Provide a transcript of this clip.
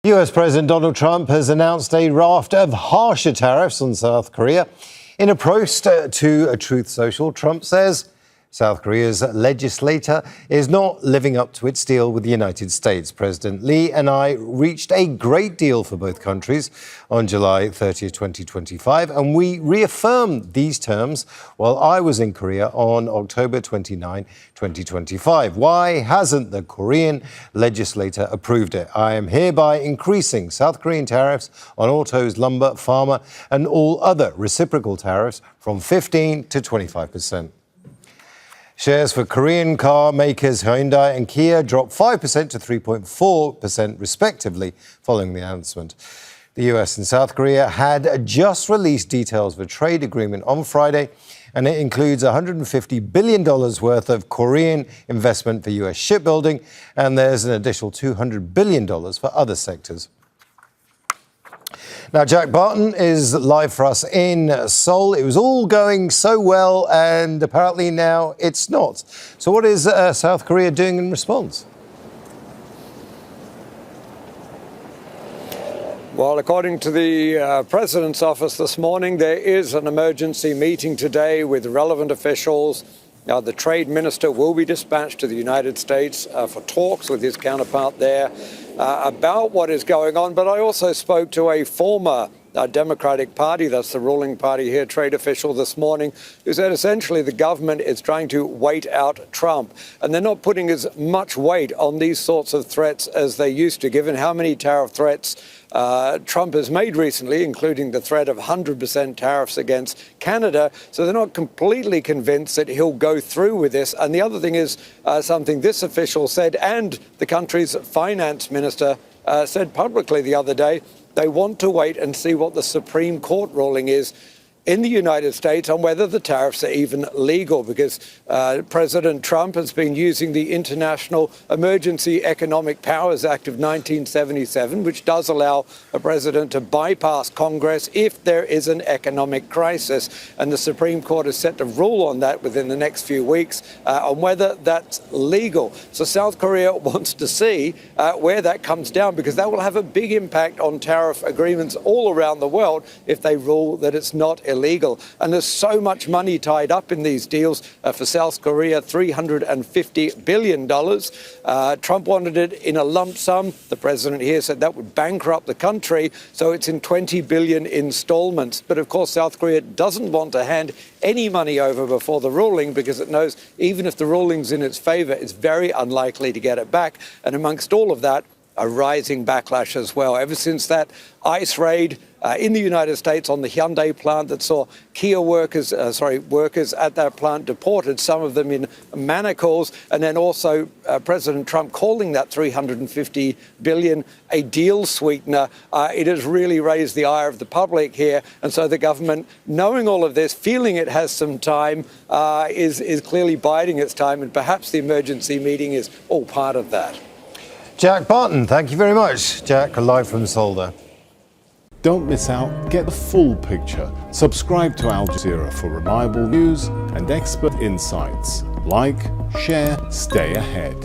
US President Donald Trump has announced a raft of harsher tariffs on South Korea. In a post to Truth Social, Trump says South Korea's legislator is not living up to its deal with the United States. President Lee and I reached a great deal for both countries on July 30th, 2025, and we reaffirmed these terms while I was in Korea on October 29, 2025. Why hasn't the Korean legislator approved it? I am hereby increasing South Korean tariffs on autos, lumber, pharma, and all other reciprocal tariffs from 15 to 25%. Shares for Korean car makers Hyundai and Kia dropped 5% to 3.4% respectively following the announcement. The US and South Korea had just released details of a trade agreement on Friday, and it includes $150 billion worth of Korean investment for US shipbuilding, and there's an additional $200 billion for other sectors. Now, Jack Barton is live for us in Seoul. It was all going so well, and apparently now it's not. So what is South Korea doing in response? Well, according to the President's office this morning, there is an emergency meeting today with relevant officials. Now, the trade minister will be dispatched to the United States for talks with his counterpart there about what is going on. But I also spoke to a former Democratic Party, that's the ruling party here, trade official this morning, who said essentially the government is trying to wait out Trump. And they're not putting as much weight on these sorts of threats as they used to, given how many tariff threats Trump has made recently, including the threat of 100% tariffs against Canada. So they're not completely convinced that he'll go through with this. And the other thing is something this official said, and the country's finance minister said publicly the other day. They want to wait and see what the Supreme Court ruling is in the United States on whether the tariffs are even legal, because President Trump has been using the International Emergency Economic Powers Act of 1977, which does allow a president to bypass Congress if there is an economic crisis. And the Supreme Court is set to rule on that within the next few weeks on whether that's legal. So South Korea wants to see where that comes down, because that will have a big impact on tariff agreements all around the world if they rule that it's not illegal. And there's so much money tied up in these deals. For South Korea, $350 billion. Trump wanted it in a lump sum. The president here said that would bankrupt the country, so it's in 20 billion installments. But of course, South Korea doesn't want to hand any money over before the ruling, because it knows even if the ruling's in its favor, it's very unlikely to get it back. And amongst all of that, a rising backlash as well. Ever since that ICE raid in the United States on the Hyundai plant that saw Kia workers at that plant deported, some of them in manacles, and then also President Trump calling that $350 billion a deal sweetener, it has really raised the ire of the public here. And so the government, knowing all of this, feeling it has some time, is clearly biding its time, and perhaps the emergency meeting is all part of that. Jack Barton, thank you very much. Jack, live from Seoul there. Don't miss out, get the full picture. Subscribe to Al Jazeera for reliable news and expert insights. Like, share, stay ahead.